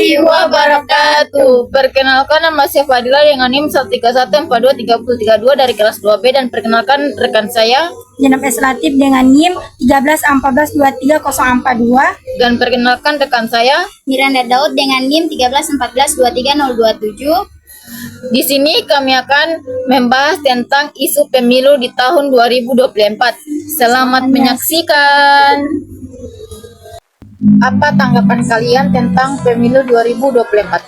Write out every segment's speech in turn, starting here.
warahmatullahi wabarakatuh. Perkenalkan, nama saya Fadila dengan NIM 131423032 dari kelas 2B, dan perkenalkan rekan saya Jenab S. Latif dengan NIM 131423042. dan perkenalkan rekan saya Miranda Daud dengan NIM 131423027. Di sini kami akan membahas tentang isu pemilu di tahun 2024. Selamat menyaksikan. Apa tanggapan kalian tentang pemilu 2024?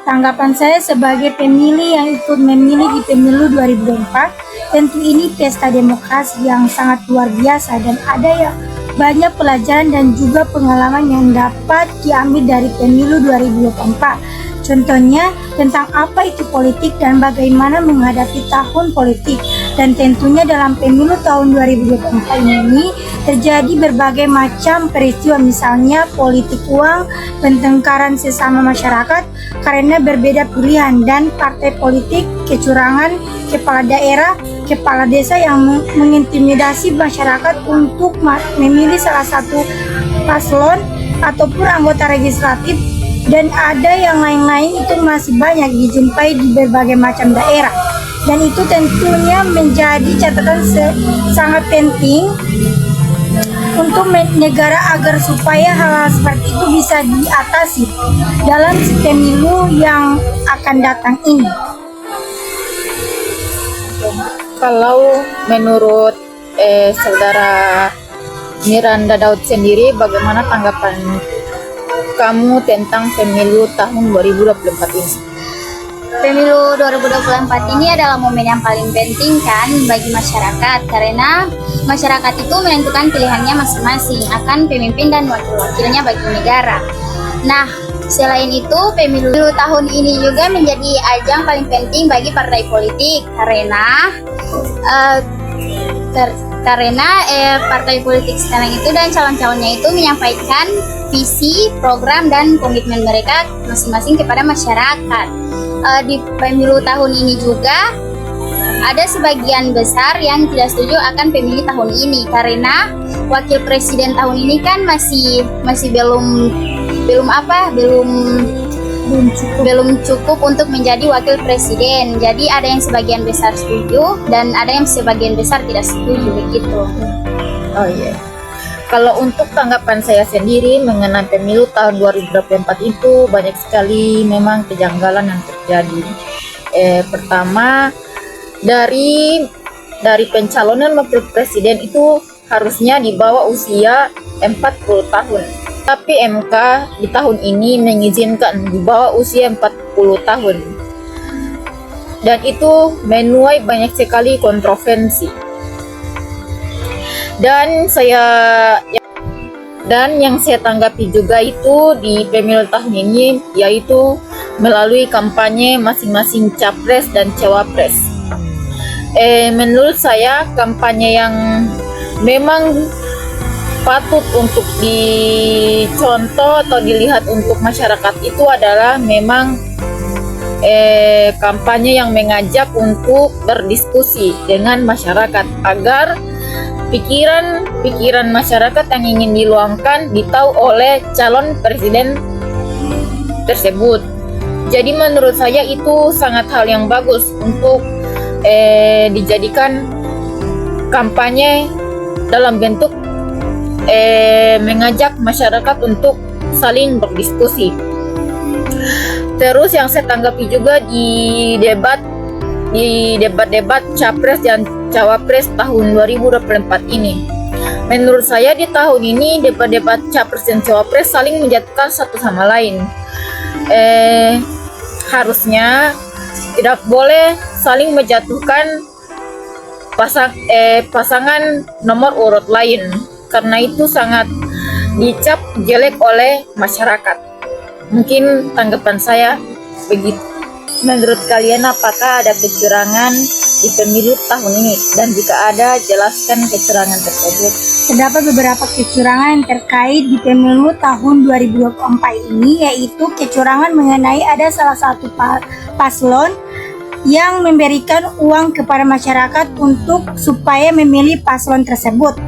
Tanggapan saya sebagai pemilih yang ikut memilih di pemilu 2024, tentu ini pesta demokrasi yang sangat luar biasa dan ada yang banyak pelajaran dan juga pengalaman yang dapat diambil dari pemilu 2024. Contohnya tentang apa itu politik dan bagaimana menghadapi tahun politik. Dan tentunya dalam pemilu tahun 2024 ini terjadi berbagai macam peristiwa, misalnya politik uang, pertengkaran sesama masyarakat karena berbeda pilihan, dan partai politik, kecurangan, kepala daerah, kepala desa yang mengintimidasi masyarakat untuk memilih salah satu paslon ataupun anggota legislatif, dan ada yang lain-lain itu masih banyak dijumpai di berbagai macam daerah. Dan itu tentunya menjadi catatan sangat penting untuk negara agar supaya hal-hal seperti itu bisa diatasi dalam pemilu yang akan datang ini. Kalau menurut saudara Miranda Daud sendiri, bagaimana tanggapan kamu tentang pemilu tahun 2024 ini? Pemilu 2024 ini adalah momen yang paling penting kan bagi masyarakat, karena masyarakat itu menentukan pilihannya masing-masing akan pemimpin dan wakil-wakilnya bagi negara. Nah, selain itu pemilu tahun ini juga menjadi ajang paling penting bagi partai politik karena partai politik sekarang itu dan calon-calonnya itu menyampaikan visi, program, dan komitmen mereka masing-masing kepada masyarakat. Di pemilu tahun ini juga ada sebagian besar yang tidak setuju akan pemilu tahun ini karena wakil presiden tahun ini kan masih belum cukup untuk menjadi wakil presiden. Jadi ada yang sebagian besar setuju dan ada yang sebagian besar tidak setuju begitu. Oh iya. Kalau untuk tanggapan saya sendiri mengenai pemilu tahun 2024 itu banyak sekali memang kejanggalan yang terjadi. Pertama, dari pencalonan wakil presiden itu harusnya di bawah usia 40 tahun. Tapi MK di tahun ini mengizinkan di bawah usia 40 tahun. Dan itu menuai banyak sekali kontroversi. Dan yang saya tanggapi juga itu di pemilu tahun ini yaitu melalui kampanye masing-masing capres dan cawapres. Menurut saya kampanye yang memang patut untuk dicontoh atau dilihat untuk masyarakat itu adalah memang kampanye yang mengajak untuk berdiskusi dengan masyarakat agar pikiran masyarakat yang ingin diluangkan ditahu oleh calon presiden tersebut. Jadi menurut saya itu sangat hal yang bagus untuk dijadikan kampanye dalam bentuk mengajak masyarakat untuk saling berdiskusi. Terus yang saya tanggapi juga di debat-debat capres dan cawapres tahun 2024 ini. Menurut saya di tahun ini debat-debat capres dan cawapres saling menjatuhkan satu sama lain. Harusnya tidak boleh saling menjatuhkan pasangan nomor urut lain, karena itu sangat dicap jelek oleh masyarakat. Mungkin tanggapan saya begitu. Menurut kalian apakah ada kecurangan di pemilu tahun ini? Dan jika ada, jelaskan kecurangan tersebut. Terdapat beberapa kecurangan terkait di pemilu tahun 2024 ini, yaitu kecurangan mengenai ada salah satu paslon yang memberikan uang kepada masyarakat untuk supaya memilih paslon tersebut.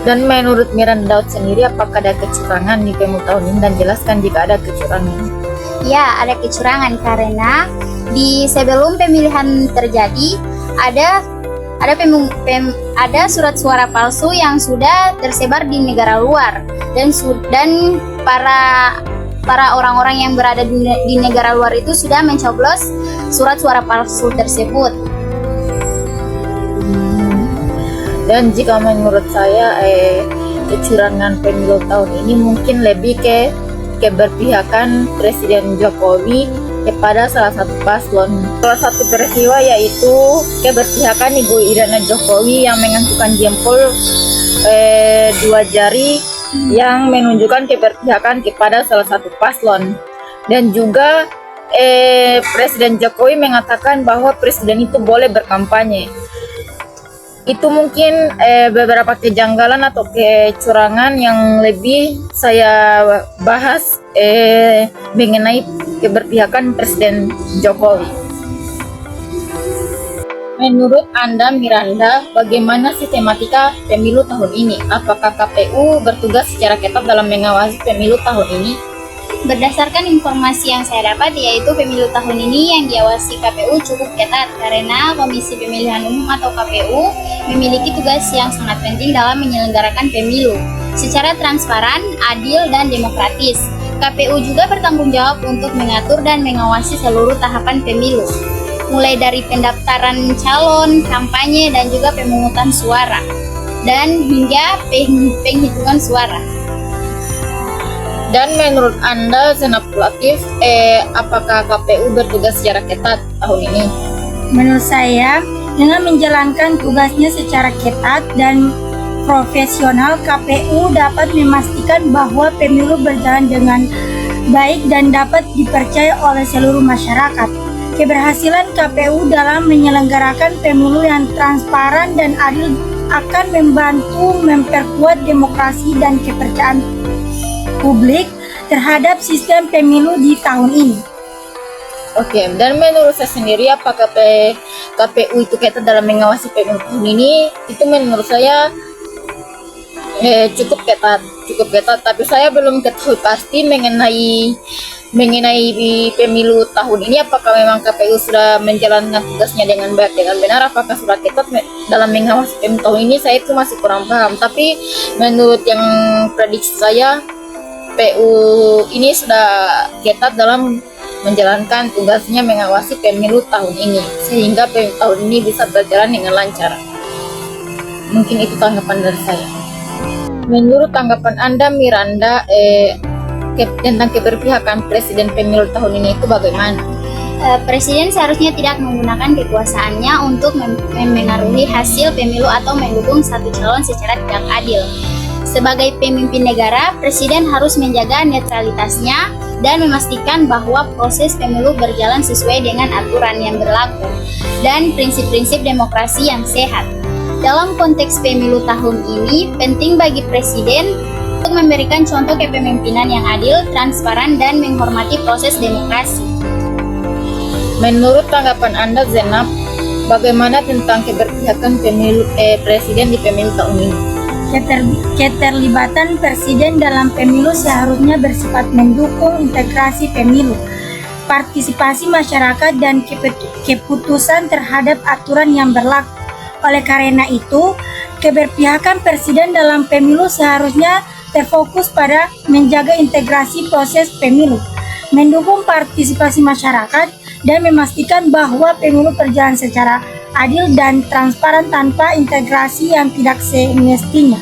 Dan menurut Miranda Daud sendiri, apakah ada kecurangan di pemilu tahun ini, dan jelaskan jika ada kecurangan. Ya, ada kecurangan karena di sebelum pemilihan terjadi ada surat suara palsu yang sudah tersebar di negara luar, dan para orang-orang yang berada di negara luar itu sudah mencoblos surat suara palsu tersebut. Dan jika menurut saya kecurangan pemilu tahun ini mungkin lebih ke keberpihakan Presiden Jokowi kepada salah satu paslon. Salah satu peristiwa yaitu keberpihakan Ibu Iriana Jokowi yang mengantukkan jempol dua jari yang menunjukkan keberpihakan kepada salah satu paslon. Dan juga Presiden Jokowi mengatakan bahwa presiden itu boleh berkampanye. Itu mungkin beberapa kejanggalan atau kecurangan yang lebih saya bahas mengenai keberpihakan Presiden Jokowi. Menurut Anda, Miranda, bagaimana sistematika pemilu tahun ini? Apakah KPU bertugas secara ketat dalam mengawasi pemilu tahun ini? Berdasarkan informasi yang saya dapat, yaitu pemilu tahun ini yang diawasi KPU cukup ketat karena Komisi Pemilihan Umum atau KPU memiliki tugas yang sangat penting dalam menyelenggarakan pemilu secara transparan, adil, dan demokratis. KPU juga bertanggung jawab untuk mengatur dan mengawasi seluruh tahapan pemilu, mulai dari pendaftaran calon, kampanye, dan juga pemungutan suara, dan hingga penghitungan suara. Dan menurut Anda, Senap Latif, apakah KPU bertugas secara ketat tahun ini? Menurut saya, dengan menjalankan tugasnya secara ketat dan profesional, KPU dapat memastikan bahwa pemilu berjalan dengan baik dan dapat dipercaya oleh seluruh masyarakat. Keberhasilan KPU dalam menyelenggarakan pemilu yang transparan dan adil akan membantu memperkuat demokrasi dan kepercayaan publik terhadap sistem pemilu di tahun ini. Oke, dan menurut saya sendiri, apakah KPU itu ketat dalam mengawasi pemilu tahun ini? Itu menurut saya cukup ketat. Tapi saya belum ketahui pasti mengenai pemilu tahun ini, apakah memang KPU sudah menjalankan tugasnya dengan baik, dengan benar, apakah sudah ketat dalam mengawasi pemilu tahun ini, saya itu masih kurang paham. Tapi menurut yang prediksi saya, PU ini sudah ketat dalam menjalankan tugasnya mengawasi pemilu tahun ini, sehingga pemilu tahun ini bisa berjalan dengan lancar. Mungkin itu tanggapan dari saya. Menurut tanggapan Anda, Miranda, tentang keberpihakan Presiden pemilu tahun ini itu bagaimana? Presiden seharusnya tidak menggunakan kekuasaannya untuk memengaruhi hasil pemilu atau mendukung satu calon secara tidak adil. Sebagai pemimpin negara, Presiden harus menjaga netralitasnya dan memastikan bahwa proses pemilu berjalan sesuai dengan aturan yang berlaku dan prinsip-prinsip demokrasi yang sehat. Dalam konteks pemilu tahun ini, penting bagi Presiden untuk memberikan contoh kepemimpinan yang adil, transparan, dan menghormati proses demokrasi. Menurut tanggapan Anda, Zenab, bagaimana tentang keberpihakan Presiden di pemilu tahun ini? Keterlibatan Presiden dalam pemilu seharusnya bersifat mendukung integrasi pemilu, partisipasi masyarakat, dan keputusan terhadap aturan yang berlaku. Oleh karena itu, keberpihakan Presiden dalam pemilu seharusnya terfokus pada menjaga integrasi proses pemilu, mendukung partisipasi masyarakat, dan memastikan bahwa pemilu berjalan secara adil dan transparan tanpa integrasi yang tidak semestinya.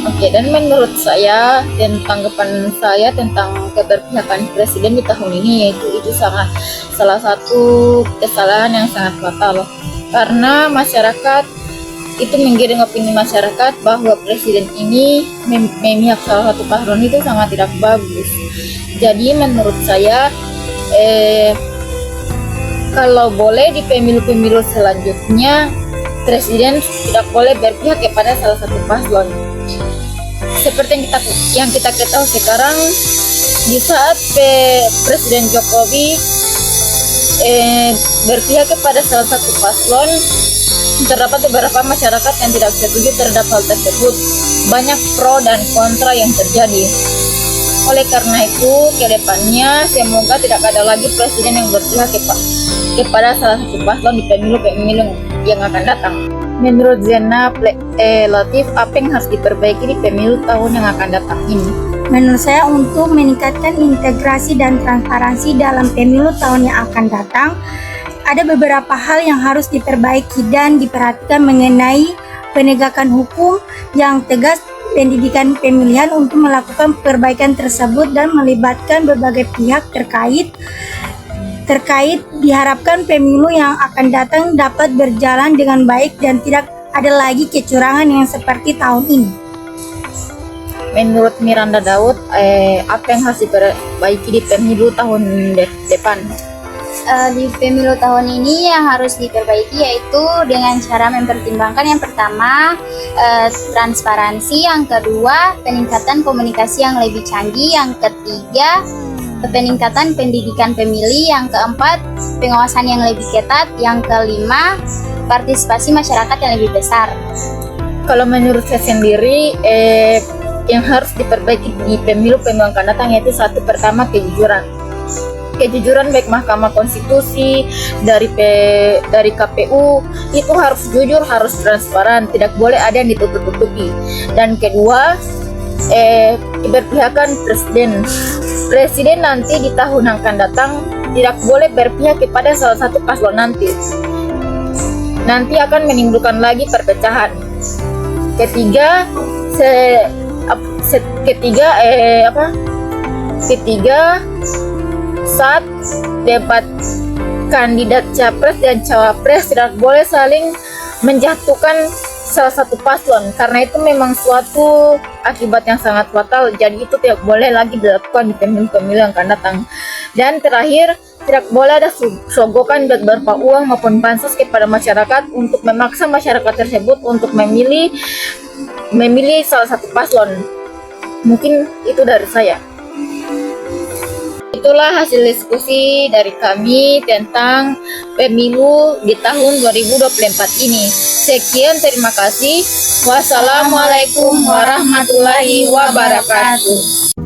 Oke, dan menurut saya dan tanggapan saya tentang keberpihakan Presiden di tahun ini, yaitu itu salah satu kesalahan yang sangat fatal, karena masyarakat itu menggiring opini masyarakat bahwa Presiden ini memihak salah satu paslon itu sangat tidak bagus. Jadi menurut saya kalau boleh di pemilu-pemilu selanjutnya, Presiden tidak boleh berpihak kepada salah satu paslon. Seperti yang kita ketahui sekarang, di saat Presiden Jokowi berpihak kepada salah satu paslon, terdapat beberapa masyarakat yang tidak setuju terhadap hal tersebut. Banyak pro dan kontra yang terjadi. Oleh karena itu, ke depannya semoga tidak ada lagi presiden yang berpihak kepada salah satu paslon di pemilu-pemilu yang akan datang. Menurut Zena Latif, apa yang harus diperbaiki di pemilu tahun yang akan datang ini? Menurut saya untuk meningkatkan integrasi dan transparansi dalam pemilu tahun yang akan datang, ada beberapa hal yang harus diperbaiki dan diperhatikan mengenai penegakan hukum yang tegas, pendidikan pemilihan untuk melakukan perbaikan tersebut dan melibatkan berbagai pihak terkait diharapkan pemilu yang akan datang dapat berjalan dengan baik dan tidak ada lagi kecurangan yang seperti tahun ini. Menurut Miranda Daud, apa yang harus diperbaiki di pemilu tahun depan? Di pemilu tahun ini yang harus diperbaiki yaitu dengan cara mempertimbangkan yang pertama transparansi, yang kedua peningkatan komunikasi yang lebih canggih, yang ketiga peningkatan pendidikan pemilih, yang keempat pengawasan yang lebih ketat, yang kelima partisipasi masyarakat yang lebih besar. Kalau menurut saya sendiri, yang harus diperbaiki di pemilu yang akan datang yaitu satu, pertama kejujuran baik Mahkamah Konstitusi dari KPU itu harus jujur, harus transparan, tidak boleh ada yang ditutup-tutupi. Dan kedua, keberpihakan presiden nanti di tahun yang akan datang tidak boleh berpihak kepada salah satu paslon nanti akan menimbulkan lagi perpecahan. Ketiga, saat debat kandidat capres dan cawapres tidak boleh saling menjatuhkan salah satu paslon, karena itu memang suatu akibat yang sangat fatal. Jadi itu tidak boleh lagi dilakukan di pemilu yang akan datang. Dan terakhir, tidak boleh ada sogokan baik berupa uang maupun bansos kepada masyarakat untuk memaksa masyarakat tersebut untuk memilih salah satu paslon. Mungkin itu dari saya. Itulah hasil diskusi dari kami tentang pemilu di tahun 2024 ini. Sekian, terima kasih. Wassalamualaikum warahmatullahi wabarakatuh.